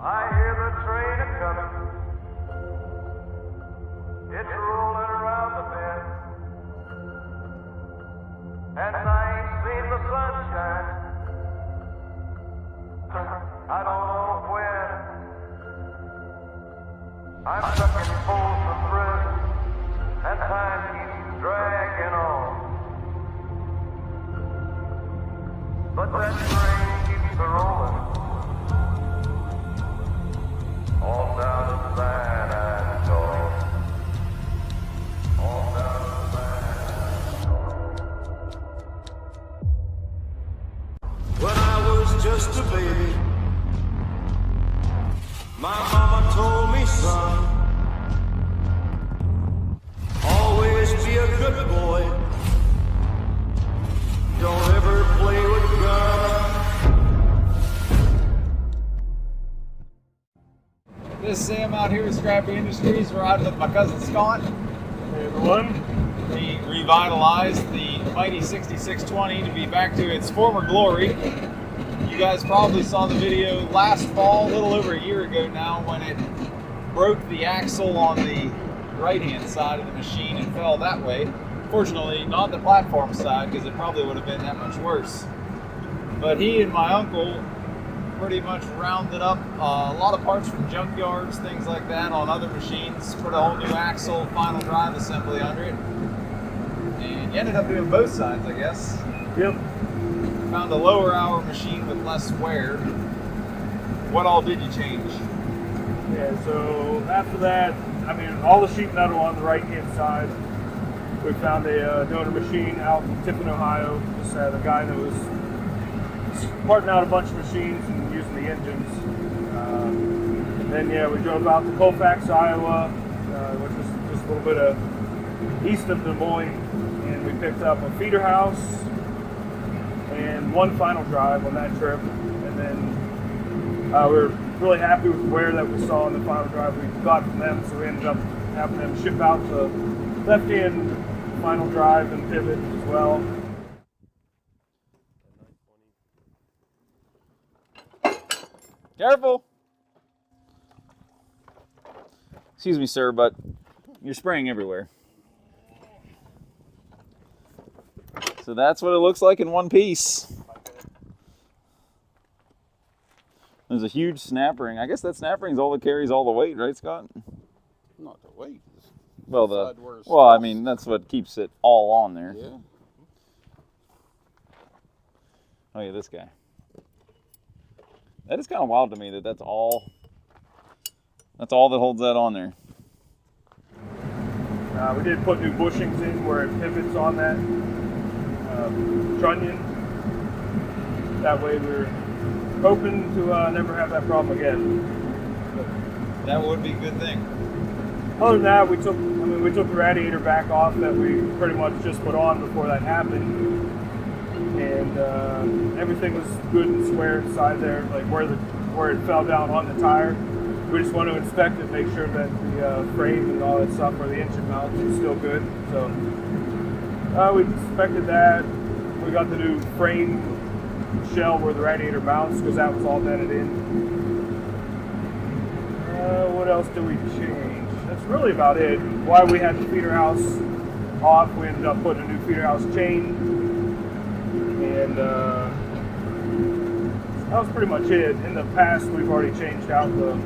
I hear the train a-comin'. It's rollin' around the bend. And I ain't seen the sunshine. I don't know when. I'm stuck in Folsom Prison, and time keeps dragging on. But that train keeps a-rollin'. All down to San Antonio. All down to San Antonio. When I was just a baby, my mama told me, son, always be a good boy. Don't ever play with guns. This is Sam out here with Scrappy Industries. We're out with my cousin Scott. Hey everyone. We revitalized the mighty 6620 to be back to its former glory. You guys probably saw the video last fall, a little over a year ago now, when it broke the axle on the right-hand side of the machine and fell that way. Fortunately, not the platform side, because it probably would have been that much worse. But he and my uncle pretty much rounded up a lot of parts from junkyards, things like that, on other machines, put a whole new axle, final drive assembly under it. And you ended up doing both sides, I guess. Yep. Found a lower hour machine with less wear. What all did you change? Yeah, so after that, I mean, all the sheet metal on the right-hand side. We found a donor machine out in Tiffin, Ohio. Just had a guy that was parting out a bunch of machines and using the engines. And then, yeah, we drove out to Colfax, Iowa, which is just a little bit of east of Des Moines, and we picked up a feeder house and one final drive on that trip. And then we were really happy with the wear that we saw in the final drive we got from them, so we ended up having them ship out the left-hand final drive and pivot as well. Careful! Excuse me, sir, but you're spraying everywhere. So that's what it looks like in one piece. There's a huge snap ring. I guess that snap ring's all that carries all the weight, right, Scott? Not the weight. Well, I mean, that's what keeps it all on there. Yeah. Oh yeah, this guy. That is kind of wild to me that that's all that holds that on there. We did put new bushings in where it pivots on that trunnion. That way we're hoping to never have that problem again. But that would be a good thing. Other than that, we took the radiator back off that we pretty much just put on before that happened. And everything was good and square inside there, like where it fell down on the tire. We just want to inspect it, make sure that the frame and all that stuff, where the engine mounts, is still good. So we inspected that. We got the new frame shell where the radiator mounts, because that was all dented in. What else did we change? That's really about it. Why we had the feeder house off, we ended up putting a new feeder house chain. And that was pretty much it. In the past, we've already changed out the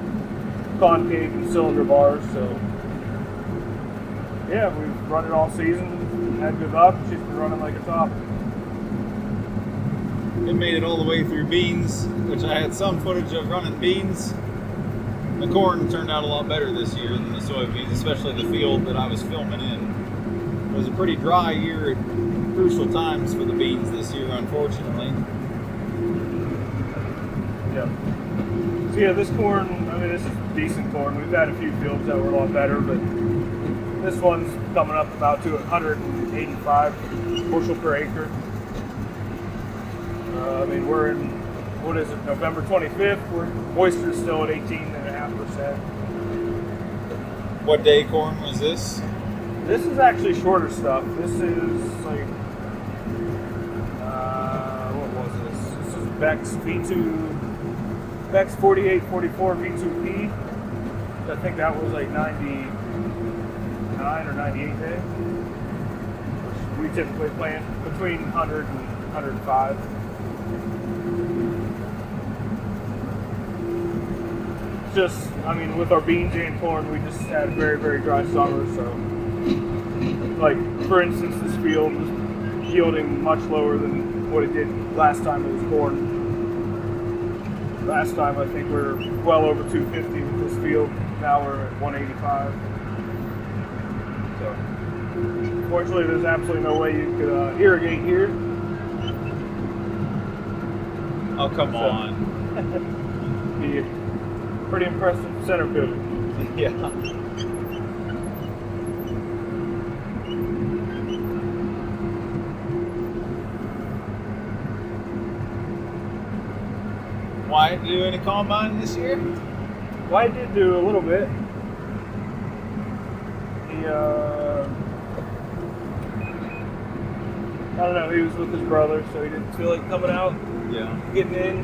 concave and cylinder bars, so yeah, we've run it all season, had good luck. She's been running like a top. It made it all the way through beans, which I had some footage of running beans. The corn turned out a lot better this year than the soybeans, especially the field that I was filming in. It was a pretty dry year at crucial times for the beans this year, unfortunately. Yeah. So yeah, this corn, I mean, this is decent corn. We've had a few fields that were a lot better, but this one's coming up about to 185 bushel per acre. I mean, we're in, what is it, November 25th. Moisture's still at 18.5%. What day corn was this? This is actually shorter stuff. This is like, what was this? This is Beck's V2 Beck's 4844 V2P. I think that was like 99 or 98 day. Which we typically plant between 100 and 105. Just, I mean, with our beans and corn, we just had a very, very dry summer. So, like, for instance, this field was yielding much lower than what it did last time it was corn. Last time, I think we were well over 250 with this field. Now we're at 185. So, fortunately, there's absolutely no way you could irrigate here. Oh, come on. Be a pretty impressive center fielder. Yeah. Wyatt do any combine this year? Wyatt did do a little bit. He, I don't know, he was with his brother, so he didn't feel like coming out, Yeah. getting in.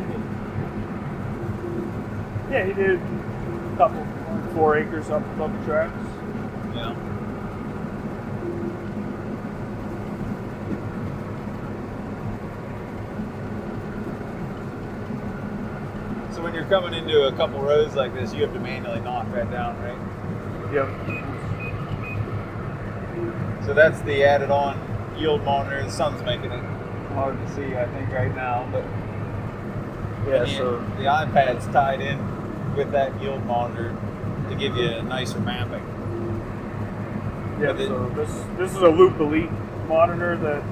Yeah, he did a couple, 4 acres up above the tracks. Yeah. So when you're coming into a couple rows like this, you have to manually knock that down, right? Yep. So that's the added on yield monitor. The sun's making it hard to see, I think, right now, but Yeah, the, so the iPad's tied in with that yield monitor to give you a nicer mapping. yeah, but it- so this is a Loop Elite monitor that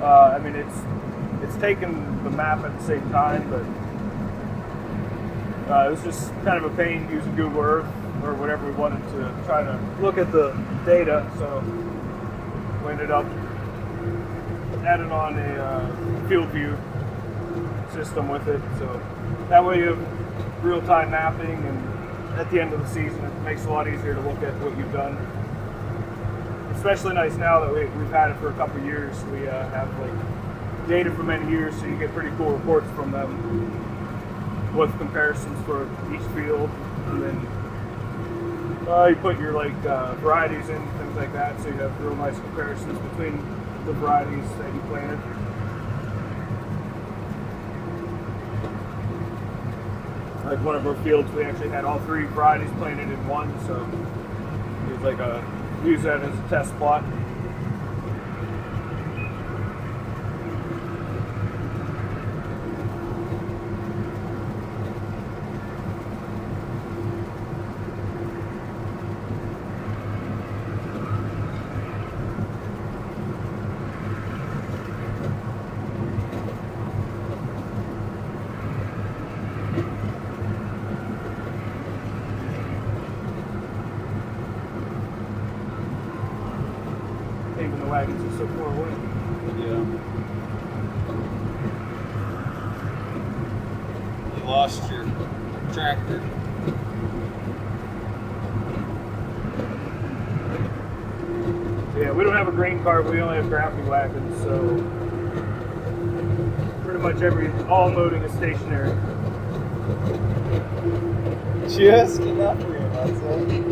I mean it's taken the map at the same time, but it was just kind of a pain using Google Earth or whatever we wanted to try to look at the data. So we ended up adding on a field view system with it. So that way you have real-time mapping, and at the end of the season it makes it a lot easier to look at what you've done. Especially nice now that we've had it for a couple of years. We have like data for many years, so you get pretty cool reports from them with comparisons for each field, and then you put your like varieties in, things like that, so you have real nice comparisons between the varieties that you planted. Like one of our fields, we actually had all 3 varieties planted in one, so it was like use that as a test plot. Even the wagons are so far away. Yeah. You lost your tractor. So yeah, we don't have a grain cart, we only have grafting wagons, so pretty much all loading is stationary. Just enough for you, that's it.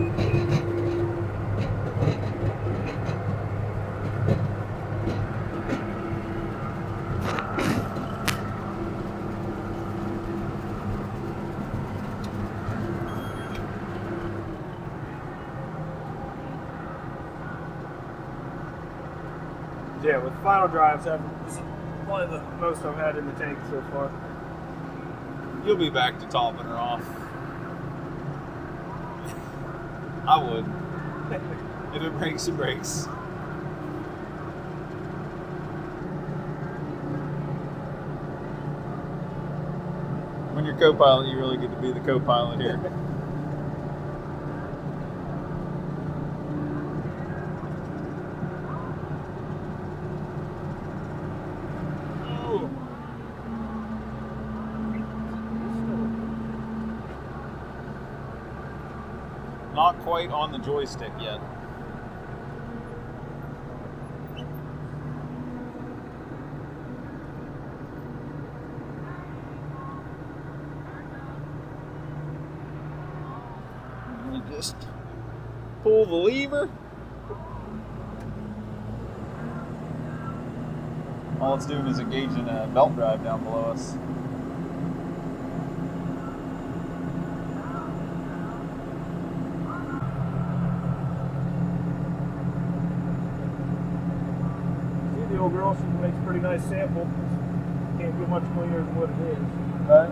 Yeah, with final drives, this is one of the most I've had in the tank so far. You'll be back to topping her off. I would. If it breaks, it breaks. When you're co-pilot, you really get to be the co-pilot here. Not quite on the joystick yet. just pull the lever. All it's doing is engaging a belt drive down below us. See, the old girl, she makes a pretty nice sample. Can't get much cleaner than what it is. Right?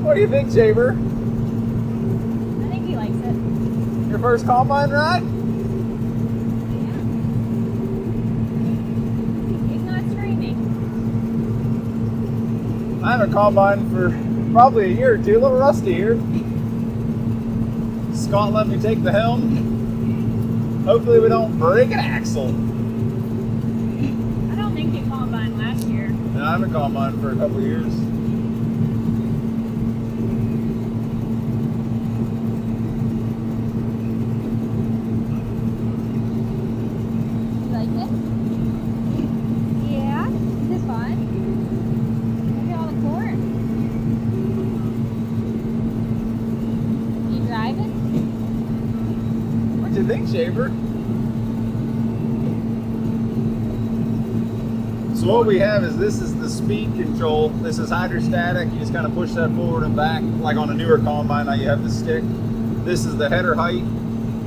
What do you think, Shaver? I think he likes it. Your first combine ride? Yeah. He's not screaming. I haven't combined for probably a year or two. A little rusty here. Scott let me take the helm. Hopefully we don't break an axle. I don't think he combined last year. And I haven't combined for a couple of years. You like it? Yeah. Is this fun? Look at all the corn. You driving? What do you think, Shaver? So what we have is this is the speed control. This is hydrostatic. You just kind of push that forward and back, like on a newer combine. Now you have the stick. This is the header height.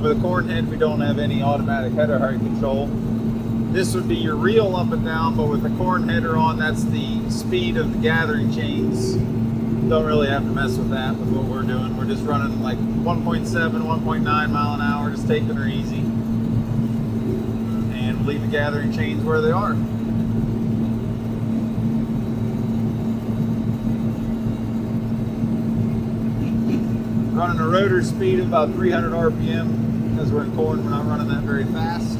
With a corn head, we don't have any automatic header height control. This would be your reel up and down, but with the corn header on, that's the speed of the gathering chains. Don't really have to mess with that with what we're doing. We're just running like 1.7, 1.9 mile an hour, just taking her easy. And we'll leave the gathering chains where they are. Running a rotor speed of about 300 RPM. Because we're in corn, we're not running that very fast.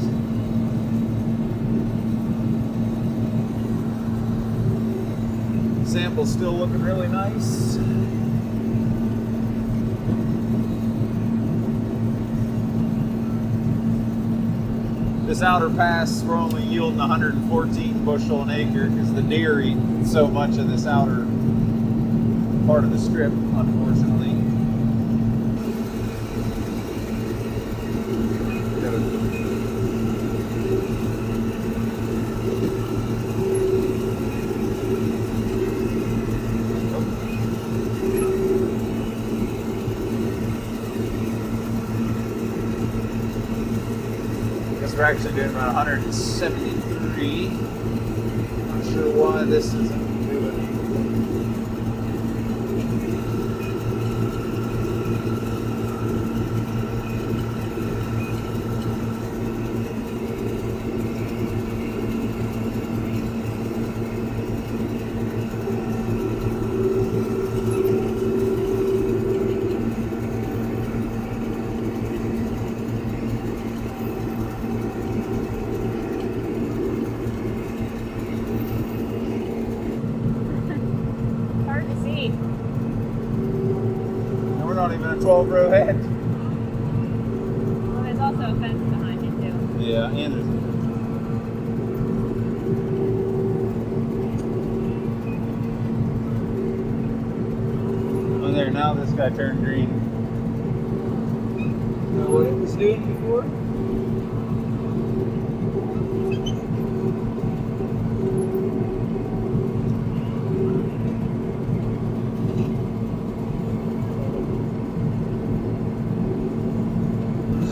Sample's still looking really nice. This outer pass, we're only yielding 114 bushel an acre because the deer eat so much of this outer part of the strip, unfortunately. We're actually doing about 173. Not sure why this isn't doing. Hard to see. And we're not even a 12-row head. Well, there's also a fence behind it too. Yeah, and there's. Oh, there, now this guy turned green. You know what it was doing before?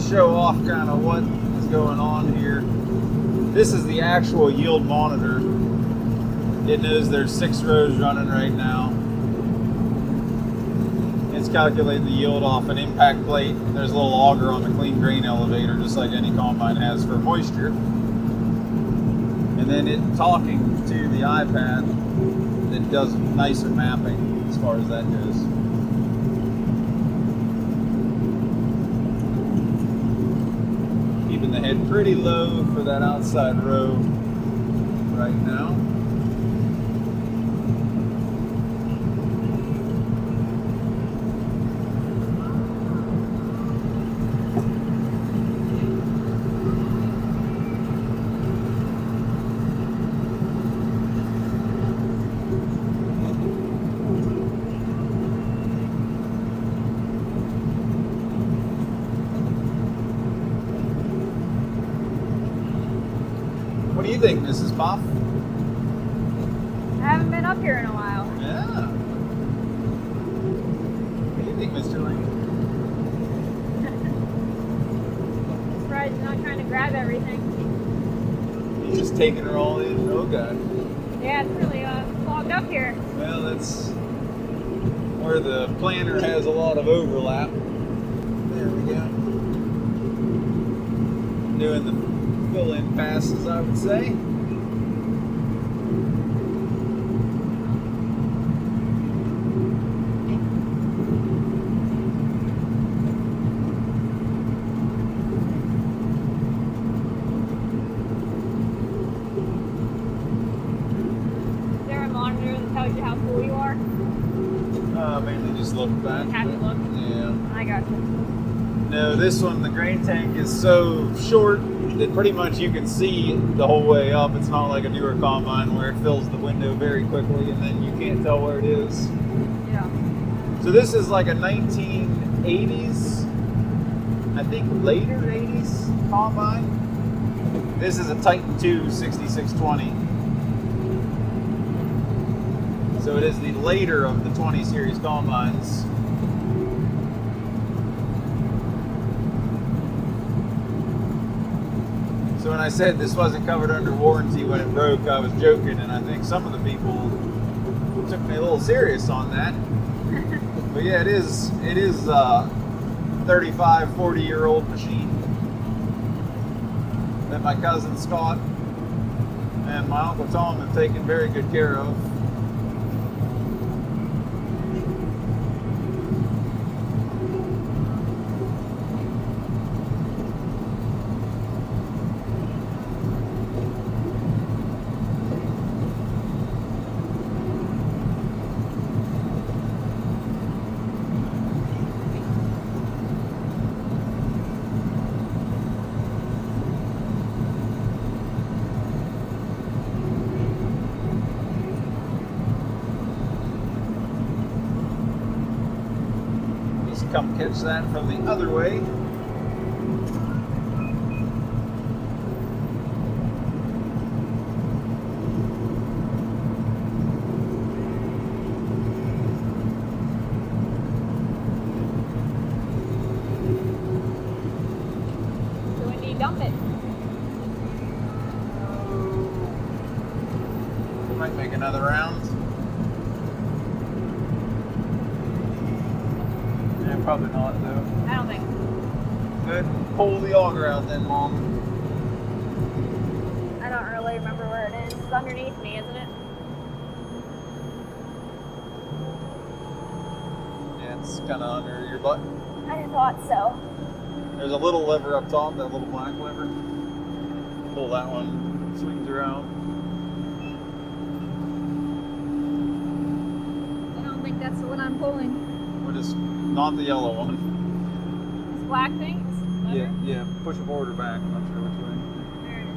Show off kind of what is going on here. This is the actual yield monitor. It knows there's 6 rows running right now. It's calculating the yield off an impact plate. There's a little auger on the clean grain elevator, just like any combine has for moisture. And then it talking to the iPad that does nicer mapping as far as that goes. Keeping the head pretty low for that outside row right now. What do you think, Mrs. Poff? I haven't been up here in a while. Yeah. What do you think, Mr. Lincoln? Surprised he's not trying to grab everything. He's just taking her all in. Oh, God. Yeah, it's really clogged up here. Well, that's where the planter has a lot of overlap. There we go. Doing the fill-in passes, I would say. Is there a monitor that tells you how full you are? Mainly just look back. Have to look? Yeah. I got you. No, this one, the grain tank is so short that pretty much you can see the whole way up. It's not like a newer combine where it fills the window very quickly and then you can't tell where it is. Yeah. So this is like a 1980s, I think later 80s combine. This is a Titan 2 6620. So it is the later of the 20 series combines. So when I said this wasn't covered under warranty when it broke, I was joking, and I think some of the people took me a little serious on that. But yeah, it is a 35, 40-year-old machine that my cousin Scott and my Uncle Tom have taken very good care of. Come catch that from the other way. So when do you dump it? Might make another round. Probably not, though. I don't think. Good. Pull the auger out then, Mom. I don't really remember where it is. It's underneath me, isn't it? Yeah, it's kind of under your butt. I thought so. There's a little lever up top, that little black lever. Pull that one, swings around. I don't think that's the one I'm pulling. We're just not the yellow one. This black thing? Yeah, yeah. Push it forward or back. I'm not sure which way. There it is.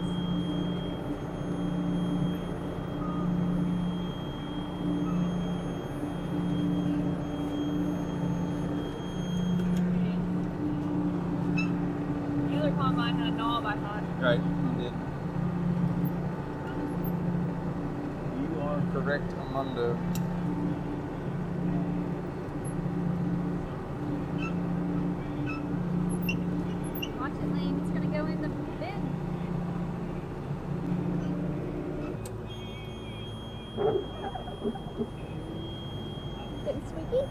The other combine had a knob, I thought. Right, you did. You are correct, Armando. Watch it, Lane. It's gonna go in the bin. Getting squeaky?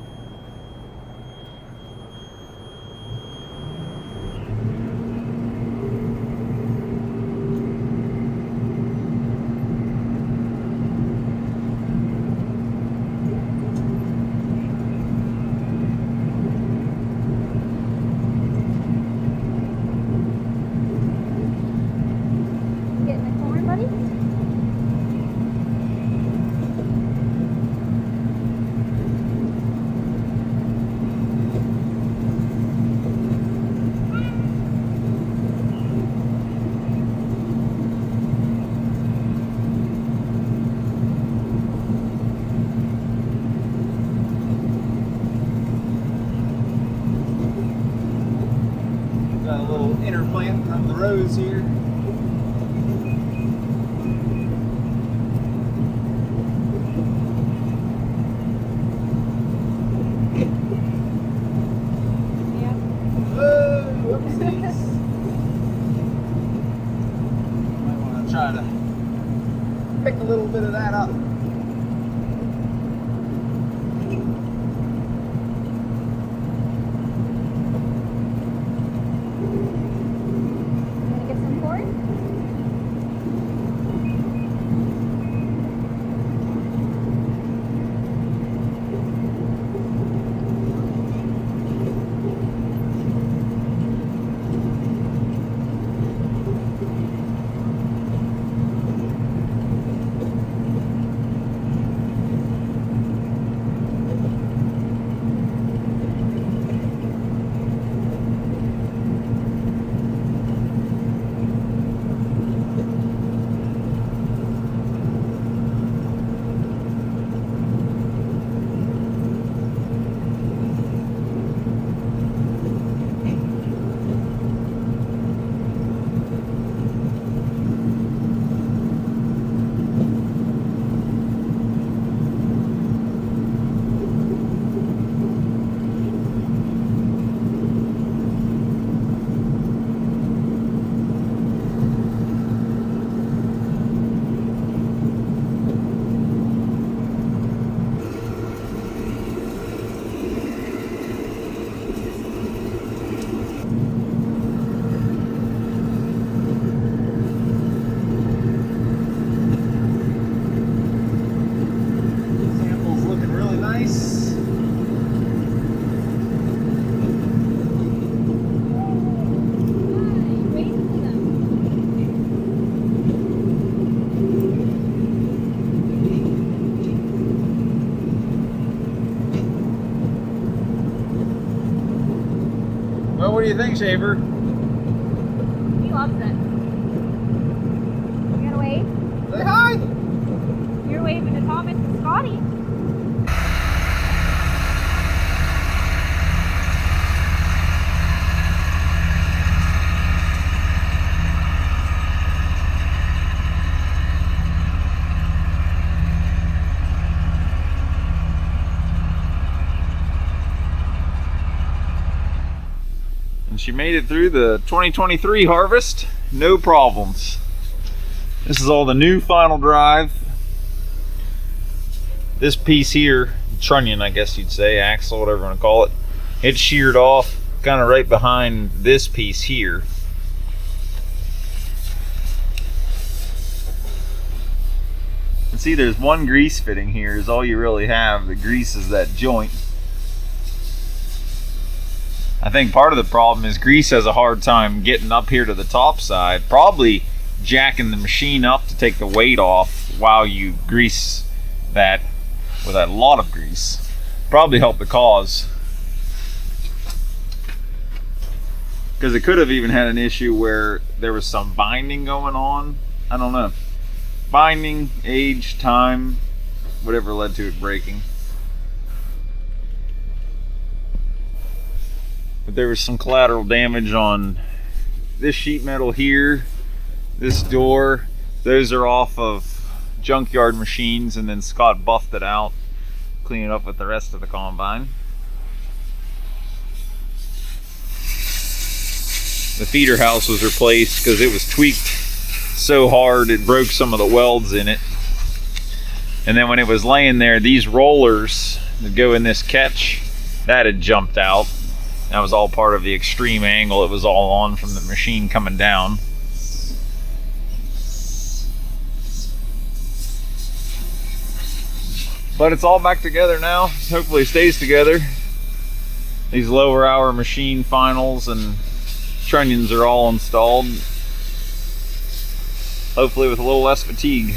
Getting the corn, buddy? Got a little inner plant of the rose here. Yeah. Oh, whoopsies. Might want to try to pick a little bit of that up. Gonna get some corn? Sample's looking really nice. Wait for them. Well, what do you think, Shaver? He loves it. You gonna wave? Say hi. You're waving to Thomas and Scotty. And she made it through the 2023 harvest, no problems. This is all the new final drive. This piece here, trunnion I guess you'd say, axle, whatever you want to call it, it's sheared off kind of right behind this piece here. And see, there's one grease fitting here is all you really have. The grease is that joint. I think part of the problem is grease has a hard time getting up here to the top side, probably jacking the machine up to take the weight off while you grease that with a lot of grease. Probably helped the cause. Because it could have even had an issue where there was some binding going on. I don't know. Binding, age, time, whatever led to it breaking. But there was some collateral damage on this sheet metal here, this door. Those are off of junkyard machines, and then Scott buffed it out, cleaned it up with the rest of the combine. The feeder house was replaced because it was tweaked so hard it broke some of the welds in it. And then when it was laying there, these rollers that go in this catch, that had jumped out. That was all part of the extreme angle it was all on from the machine coming down. But it's all back together now. Hopefully it stays together. These lower hour machine finals and trunnions are all installed. Hopefully with a little less fatigue.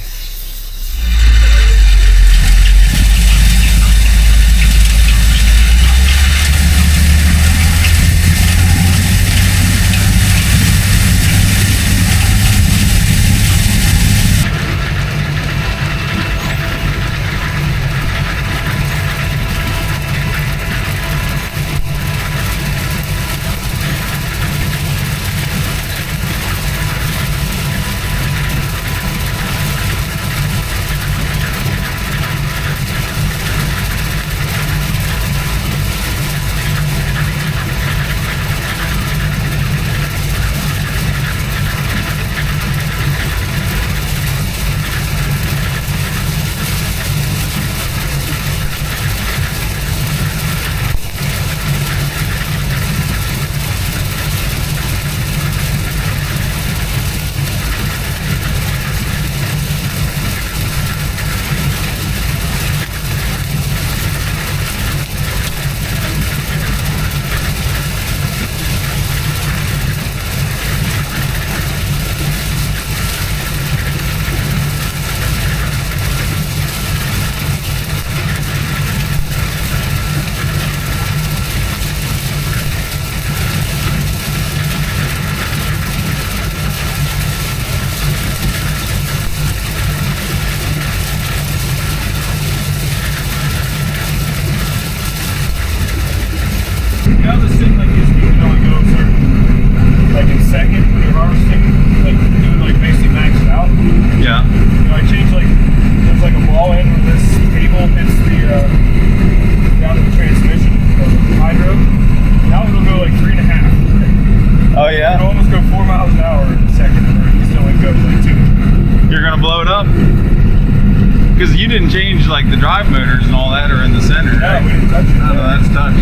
Because you didn't change like the drive motors and all that are in the center, right? No, we didn't touch it. Oh, no, that's touched.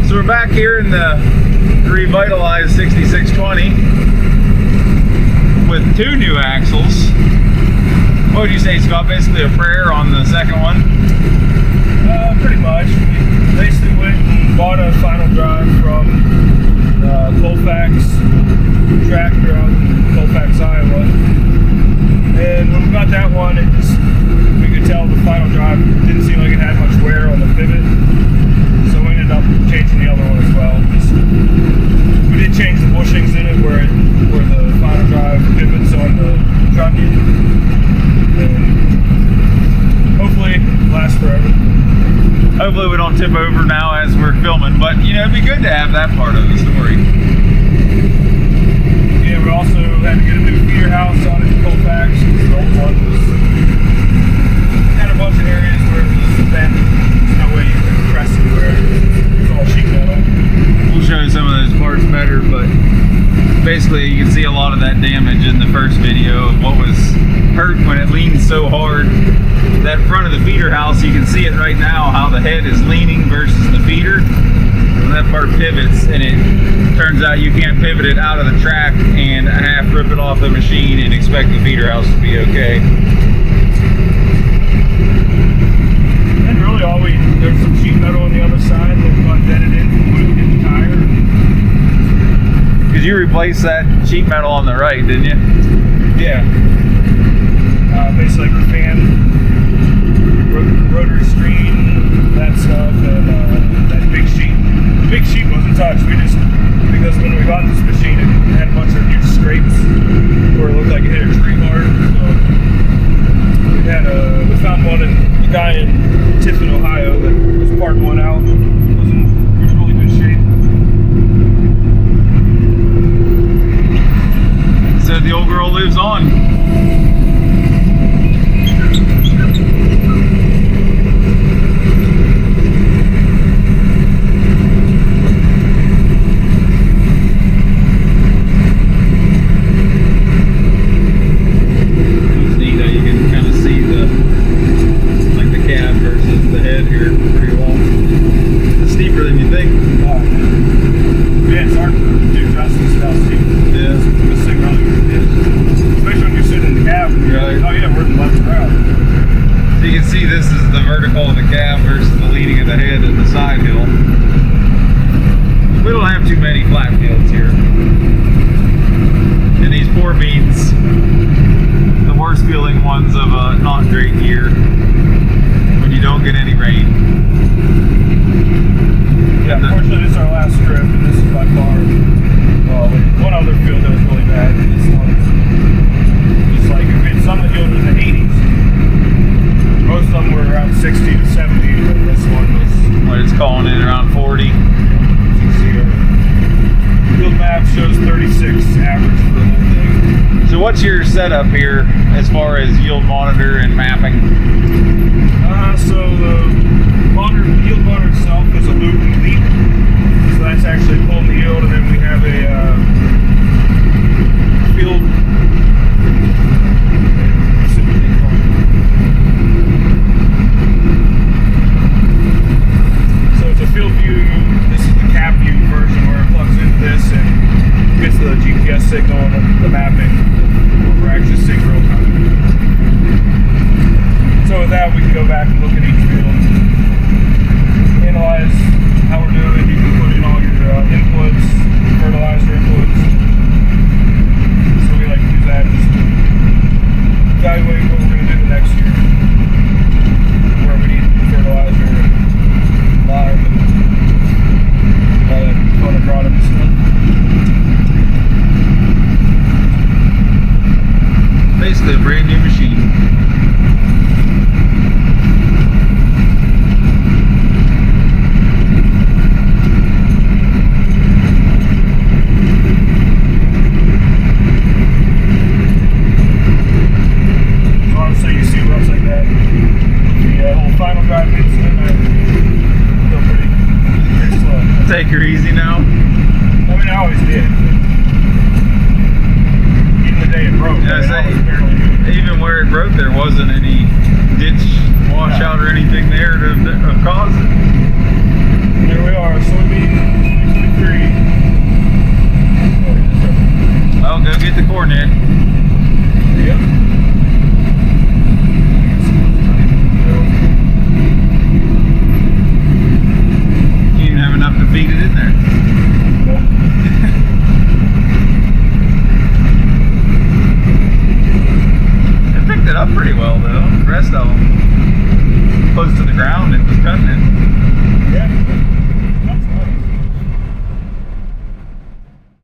So we're back here in the revitalized 6620 with 2 new axles. What would you say, Scott? Basically a prayer on the second one? Pretty much. We basically went and bought a final drive from Colfax tractor out in Colfax, Iowa. And when we got that one, we could tell the final drive didn't seem like it had much wear on the pivot. So we ended up changing the other one as well. We did change the bushings in it where the final drive pivots on the trunnion. And hopefully it lasts forever. Hopefully we don't tip over now as we're filming, but you know, it'd be good to have that part of the story. Yeah, we also had to get a new feeder house on it in Colfax. The old one had a bunch of areas where it was bent. There's no way you could press it where it's all sheet metal. We'll show you some of those parts better, but basically you can see a lot of that damage in the first video of what was hurt when it leaned so hard. That front of the feeder house, you can see it right now, how the head is leaning versus the feeder. And that part pivots, and it turns out you can't pivot it out of the track and half rip it off the machine and expect the feeder house to be okay. And really there's some sheet metal on the other side that got dented in from when we did the tire. Because you replaced that sheet metal on the right, didn't you? Yeah. Basically like the fan, rotary screen, that stuff, and that big sheet. The big sheet wasn't touched. Because when we got this machine, it had a bunch of huge scrapes where it looked like it hit a tree hard. So we found one in the guy in Tiffin, Ohio, that was part one out. It was in really good shape. So the old girl lives on. can see, this is the vertical of the cab versus the leading of the head in the side hill. We don't have too many flat fields here. And these poor beans, the worst feeling ones of a not great year when you don't get any rain. Yeah, unfortunately, this is our last strip, and this is by far, well, one other field that was really bad. This one, just like, some of the yields were in the 80s. Most of them were around 60 to 70, and this one was... What it's calling in around 40. You can see our field map shows 36 average for the whole thing. So what's your setup here as far as yield monitor and mapping? So the yield monitor itself is a loop and leap. So that's actually pulling the yield, and then we have a field. So it's a field view. This is the cab view version where it plugs into this and gets the GPS signal and the mapping. We're actually seeing real time. So with that, we can go back and look at each field, analyze how we're doing. You can put in all your inputs, fertilizer inputs. So we like to use that just to evaluate what we're going to do the next year, where we need fertilizer, lime, and all that fun product stuff. Basically a brand new machine. Take her easy now. I mean, I always did. Even the day it broke. Yeah, I was barely doing it. Even where it broke, there wasn't any ditch washout or anything there to cause it. There we are, soybean 2023. Well, go get the corn head. Yep. You didn't have enough to feed it in there. It picked it up pretty well though. The rest of them, close to the ground, it was cutting it.